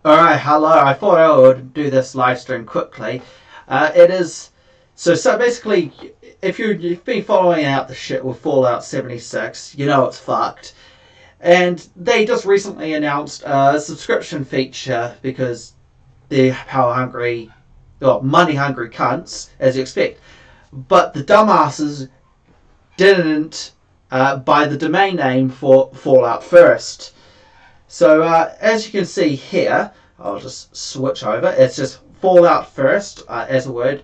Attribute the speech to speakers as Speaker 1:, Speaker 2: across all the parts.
Speaker 1: Alright, hello. I thought I would do this live stream quickly. It is so basically, if you've been following out the shit with Fallout 76, you know it's fucked. And they just recently announced a subscription feature because they're power hungry, well, money hungry cunts, as you expect. But the dumbasses didn't buy the domain name for Fallout First. So as you can see here, I'll just switch over. It's just Fallout First as a word.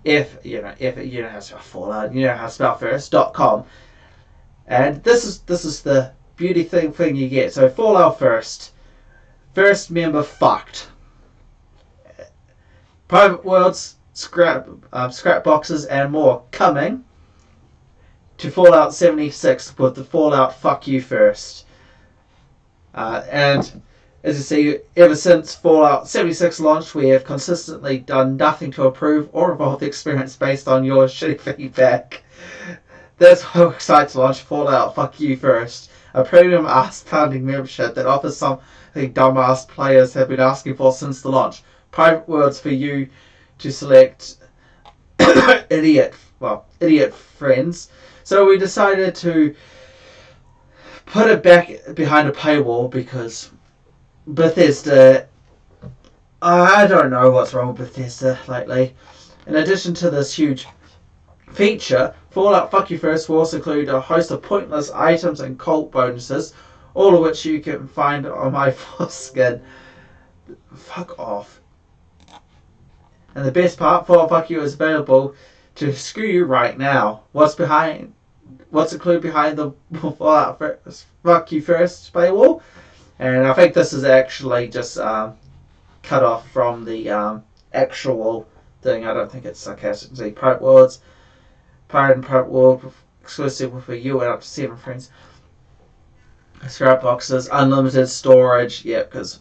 Speaker 1: If you know how to spell Fallout, you know how to spell first.com. And this is the beauty thing you get. So Fallout first member fucked. Private worlds, scrap boxes, and more coming to Fallout 76 with the Fallout Fuck You First. And as you see, ever since Fallout 76 launched, we have consistently done nothing to improve or evolve the experience based on your shitty feedback. That's why we're excited to launch Fallout Fuck You First, a premium ass-pounding membership that offers something dumbass players have been asking for since the launch. Private worlds for you to select idiot friends. So we decided to put it back behind a paywall because Bethesda, I don't know what's wrong with Bethesda lately. In addition to this huge feature, Fallout Fuck You First will also include a host of pointless items and cult bonuses, all of which you can find on my foreskin. Fuck off. And the best part, Fallout Fuck You is available to screw you right now. What's included behind the Fallout Fuck You First paywall? And I think this is actually just cut off from the actual thing. I don't think it's sarcastic. Private worlds, Pirate and Private World exclusive for you and up to 7 friends. Scrap boxes, unlimited storage. Yeah, because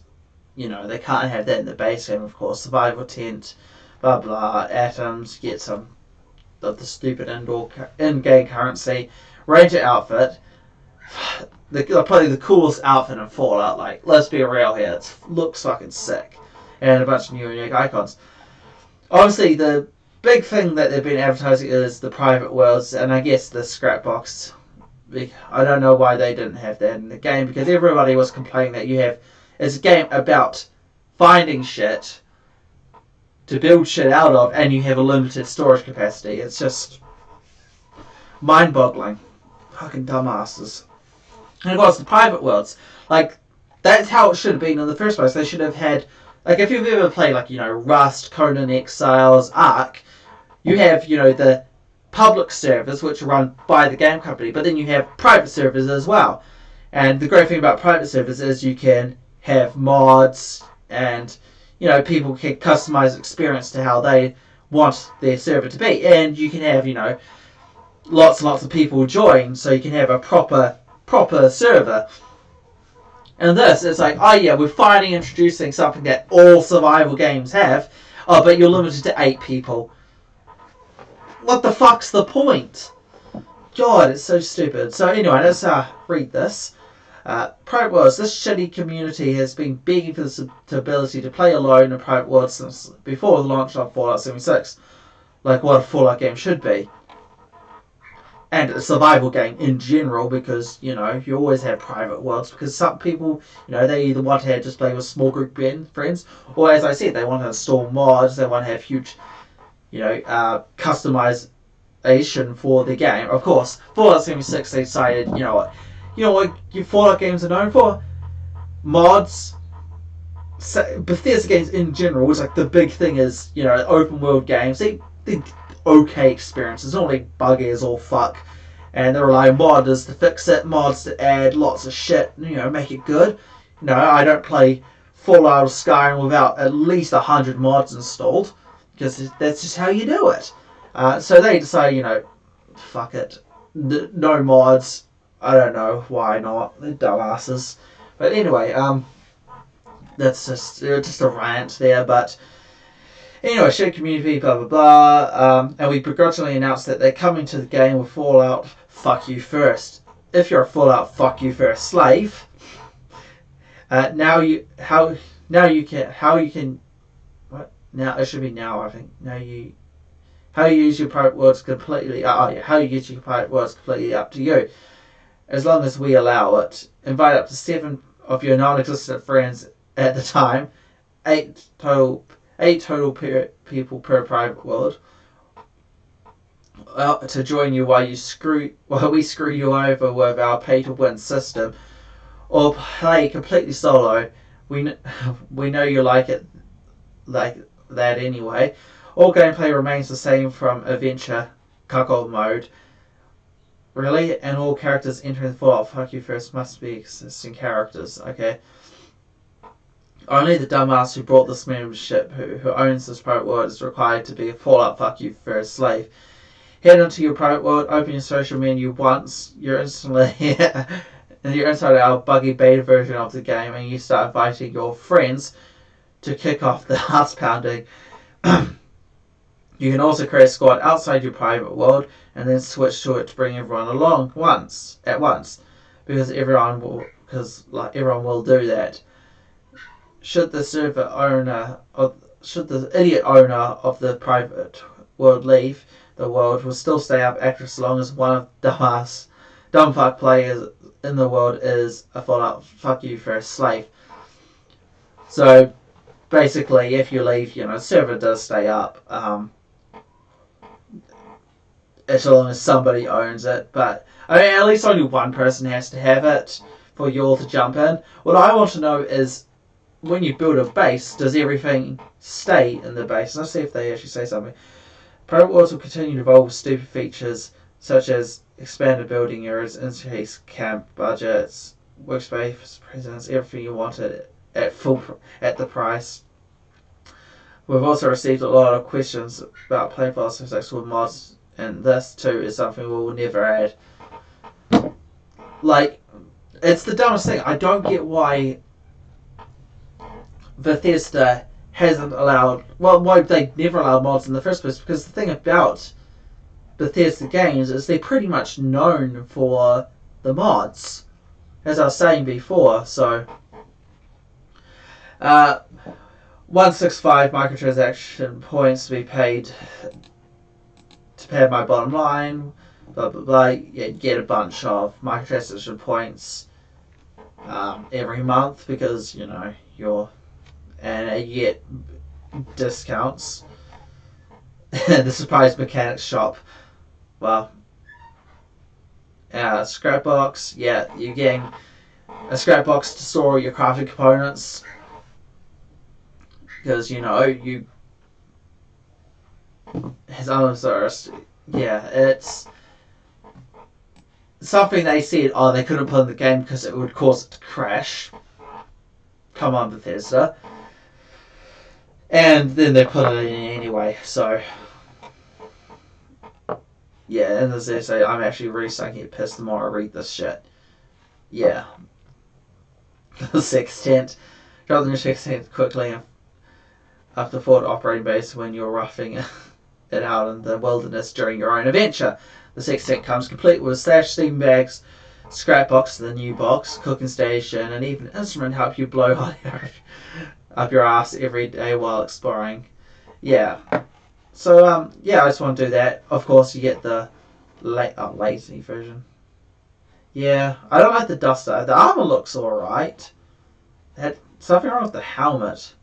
Speaker 1: they can't have that in the base game, of course. Survival tent, blah blah. Atoms, get some of the stupid in-game currency. Ranger outfit. Probably the coolest outfit in Fallout. Like, let's be real here. It looks fucking sick. And a bunch of new and unique icons. Obviously, the big thing that they've been advertising is the private worlds, and I guess the scrap box. I don't know why they didn't have that in the game, because everybody was complaining that it's a game about finding shit to build shit out of, and you have a limited storage capacity. It's just mind-boggling. Fucking dumbasses. And of course, the private worlds. Like, that's how it should have been in the first place. They should have had, like, if you've ever played, like, Rust, Conan Exiles, Ark, you have, the public servers, which are run by the game company, but then you have private servers as well. And the great thing about private servers is you can have mods, and, people can customize the experience to how they want their server to be. And you can have, lots and lots of people join, so you can have a proper server. And this, it's like, oh yeah, we're finally introducing something that all survival games have, but you're limited to 8 people. What the fuck's the point? God, it's so stupid. So anyway, let's read this. Private worlds. This shitty community has been begging for the ability to play alone in private worlds since before the launch of Fallout 76. Like what a Fallout game should be. And a survival game in general, because, you always have private worlds, because some people, they either want to just play with small group friends, or as I said, they want to install mods, they want to have huge, customization for the game. Of course, Fallout 76, they decided, you know what your Fallout games are known for? Mods. Bethesda games in general is like the big thing is, open world games. They're okay experiences, not like buggy as all fuck. And they rely on modders to fix it, mods to add lots of shit, make it good. I don't play Fallout or Skyrim without at least 100 mods installed, because that's just how you do it. So they decide, fuck it, no mods. I don't know why not. They're dumbasses. But anyway, that's just a rant there. But anyway, share community, blah blah blah. And we begrudgingly announced that they're coming to the game with Fallout Fuck You First. If you're a Fallout Fuck You First slave, now now you can what now it should be now I think how you use your private worlds completely how you use your private worlds completely up to you, as long as we allow it. Invite up to 7 of your non-existent friends at the time, 8 total people per private world, to join you while we screw you over with our pay-to-win system, or play completely solo. We know you like that anyway. All gameplay remains the same from adventure cuckold mode. Really? And all characters entering the Fallout Fuck You First must be existing characters. Okay. Only the dumbass who brought this membership, who owns this private world, is required to be a Fallout Fuck You First slave. Head into your private world, open your social menu once, you're instantly and you're inside our buggy beta version of the game, and you start inviting your friends to kick off the house pounding. You can also create a squad outside your private world and then switch to it to bring everyone along at once, because everyone will do that. Should the idiot owner of the private world leave, the world will still stay up active as long as one of the dumb fuck players in the world is a Fallout Fuck You First slave. So basically, if you leave, the server does stay up. As long as somebody owns it, but at least only one person has to have it for you all to jump in. What I want to know is, when you build a base, does everything stay in the base? Let's see if they actually say something. Private worlds will continue to evolve with stupid features such as expanded building areas, increased camp budgets, workspace presence, everything you wanted at the price. We've also received a lot of questions about playing physics with mods, and this too is something we will never add. It's the dumbest thing. I don't get why Bethesda hasn't allowed... why they never allowed mods in the first place, because the thing about Bethesda games is they're pretty much known for the mods, as I was saying before. So 165 microtransaction points to be paid to pay my bottom line, blah blah blah. You get a bunch of microtransaction points every month, because you get discounts. The surprise mechanics shop. Scrap box. Yeah, you're getting a scrap box to store your crafting components, because it's something they said they couldn't put in the game because it would cause it to crash. Come on, Bethesda. And then they put it in anyway, so yeah, and as they say, I'm actually really starting to get pissed the more I read this shit. Yeah. The sextant. Drop the new sextant quickly after the forward operating base when you're roughing it out in the wilderness during your own adventure. The sextant comes complete with stash, steam bags, scrap box to the new box, cooking station, and even an instrument to help you blow hot air up your ass every day while exploring. Yeah. So, I just want to do that. Of course, you get the lazy version. Yeah, I don't like the duster. The armor looks alright. Something wrong with the helmet.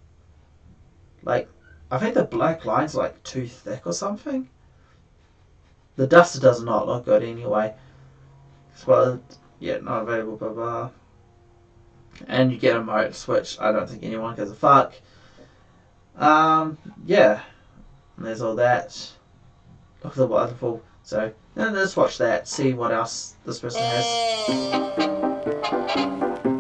Speaker 1: I think the black line's too thick or something. The duster does not look good anyway. Well, not available, blah blah. And you get emotes, which I don't think anyone gives a fuck. Yeah. And there's all that. Look at the waterfall. So, let's watch that, see what else this person has.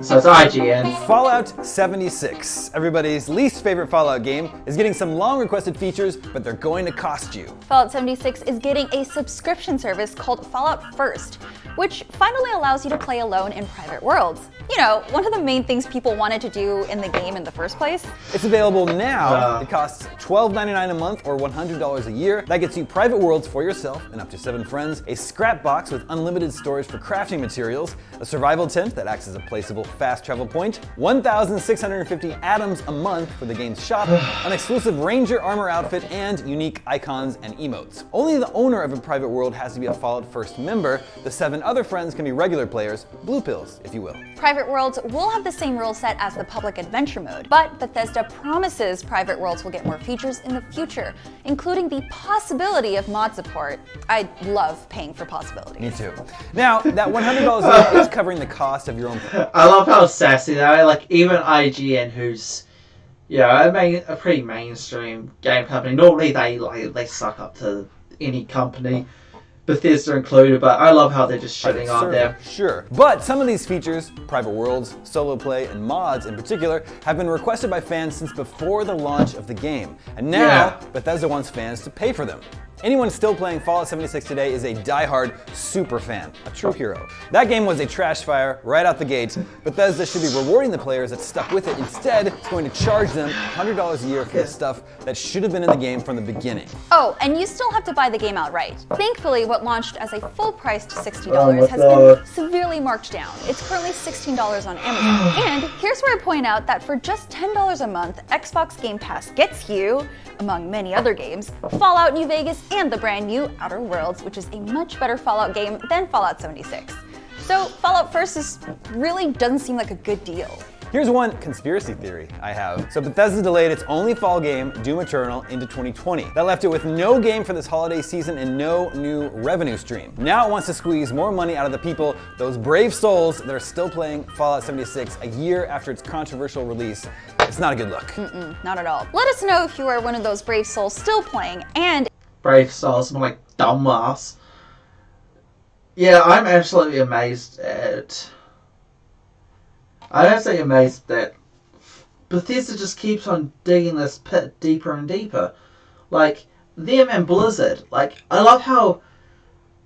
Speaker 1: So it's IGN.
Speaker 2: Fallout 76, everybody's least favorite Fallout game, is getting some long requested features, but they're going to cost you.
Speaker 3: Fallout 76 is getting a subscription service called Fallout First. which finally allows you to play alone in private worlds. You know, one of the main things people wanted to do in the game in the first place.
Speaker 2: It's available now. It costs $12.99 a month or $100 a year. That gets you private worlds for yourself and up to 7 friends, a scrap box with unlimited storage for crafting materials, a survival tent that acts as a placeable fast travel point, 1,650 atoms a month for the game's shop, an exclusive Ranger armor outfit, and unique icons and emotes. Only the owner of a private world has to be a Fallout First member. The 7 other friends can be regular players, blue pills, if you will.
Speaker 3: Private worlds will have the same rule set as the public adventure mode, but Bethesda promises private worlds will get more features in the future, including the possibility of mod support. I love paying for possibilities.
Speaker 2: Me too. Now, that $100 a year is covering the cost of your own.
Speaker 1: I love how sassy they are. Like, even IGN, who's, a pretty mainstream game company, normally they suck up to any company, Bethesda included, but I love how they're just shitting on them.
Speaker 2: Sure. But some of these features, private worlds, solo play, and mods in particular, have been requested by fans since before the launch of the game. And now, Bethesda wants fans to pay for them. Anyone still playing Fallout 76 today is a die-hard super fan, a true hero. That game was a trash fire right out the gate. Bethesda should be rewarding the players that stuck with it. Instead, it's going to charge them $100 a year for the stuff that should have been in the game from the beginning.
Speaker 3: Oh, and you still have to buy the game outright. Thankfully, what launched as a full-priced $60 has been severely marked down. It's currently $16 on Amazon. And here's where I point out that for just $10 a month, Xbox Game Pass gets you, among many other games, Fallout New Vegas and the brand new Outer Worlds, which is a much better Fallout game than Fallout 76. So Fallout First really doesn't seem like a good deal.
Speaker 2: Here's one conspiracy theory I have. So Bethesda delayed its only fall game, Doom Eternal, into 2020. That left it with no game for this holiday season and no new revenue stream. Now it wants to squeeze more money out of the people, those brave souls that are still playing Fallout 76 a year after its controversial release. It's not a good look.
Speaker 3: Not at all. Let us know if you are one of those brave souls still playing, and
Speaker 1: brave souls, more like dumbass. Yeah, I'm absolutely amazed at... I'm absolutely amazed that Bethesda just keeps on digging this pit deeper and deeper. Like, them and Blizzard. Like, I love how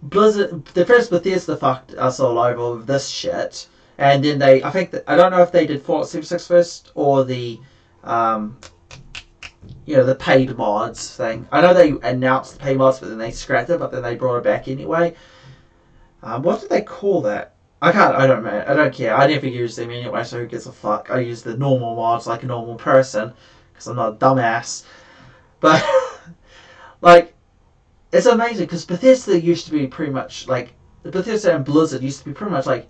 Speaker 1: Blizzard... The first Bethesda fucked us all over with this shit. And then I I don't know if they did Fallout 76 first, or the paid mods thing. I know they announced the paid mods, but then they scrapped it, but then they brought it back anyway. What did they call that? I don't care. I never use them anyway, so who gives a fuck? I use the normal mods like a normal person, because I'm not a dumbass. But, like, it's amazing, because Bethesda used to be pretty much, like, Bethesda and Blizzard used to be pretty much, like,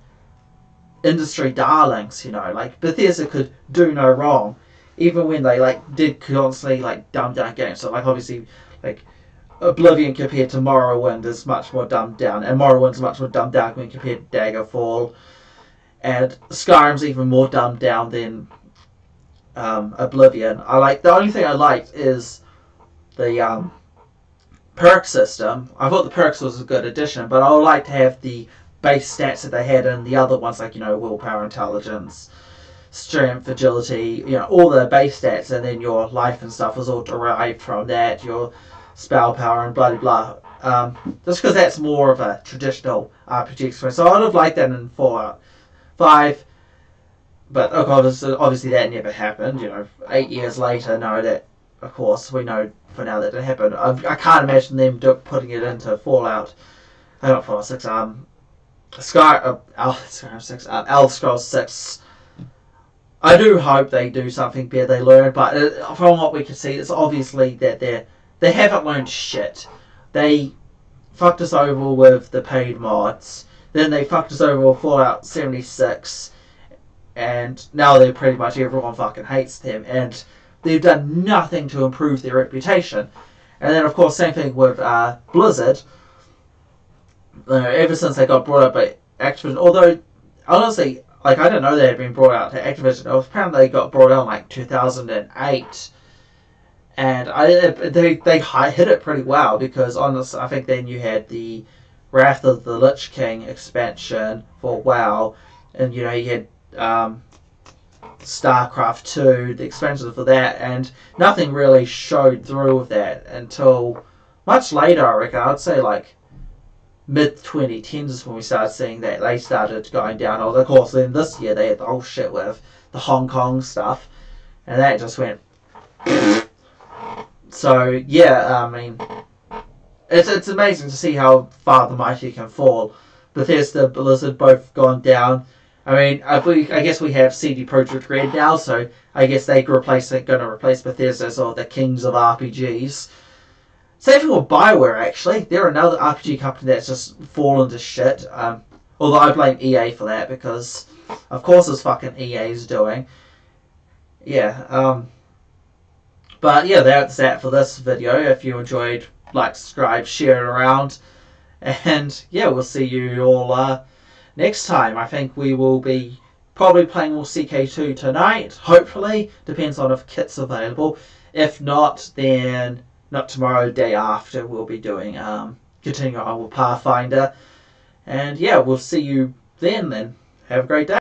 Speaker 1: industry darlings, like, Bethesda could do no wrong, even when they, like, did constantly, like, dumb down games. So, like, obviously, like, Oblivion compared to Morrowind is much more dumbed down, and Morrowind's much more dumbed down when compared to Daggerfall, and Skyrim's even more dumbed down than Oblivion. The only thing I liked is the perk system. I thought the perks was a good addition, but I would like to have the base stats that they had in the other ones, like, willpower, intelligence, strength, agility, all the base stats, and then your life and stuff was all derived from that, your spell power and blah blah blah. Just because that's more of a traditional RPG experience. So I would have liked that in Fallout 5, but obviously that never happened. 8 years later, of course we know for now that didn't happen. I can't imagine them putting it into Fallout. Not Fallout 6. Elder Scrolls 6. I do hope they do something better. They learn, but from what we can see, it's obviously that they haven't learned shit. They fucked us over with the paid mods. Then they fucked us over with Fallout 76. And now they're pretty much everyone fucking hates them. And they've done nothing to improve their reputation. And then, of course, same thing with Blizzard. Ever since they got brought up by Activision. Although, honestly, I didn't know they had been brought out to Activision. Apparently they got brought out in 2008. And they hit it pretty well, because honestly, I think then you had the Wrath of the Lich King expansion for WoW, and you had StarCraft 2, the expansion for that, and nothing really showed through with that until much later, I reckon. I'd say mid-2010s is when we started seeing that they started going down. Of course, then this year they had the whole shit with the Hong Kong stuff, and that just went. So yeah, I mean, it's amazing to see how far the mighty can fall. Bethesda, Blizzard both gone down. I mean, I guess we have CD Projekt Red now, so I guess they're going to replace Bethesda as the kings of RPGs. Same thing with BioWare, actually. They're another RPG company that's just fallen to shit. Although I blame EA for that, because of course it's fucking EA's doing. Yeah, but yeah, that's that for this video. If you enjoyed, like, subscribe, share it around. And yeah, we'll see you all next time. I think we will be probably playing more CK2 tonight, hopefully. Depends on if kit's available. If not, then not tomorrow, day after, we'll be doing continuing on with Pathfinder. And yeah, we'll see you then. Have a great day.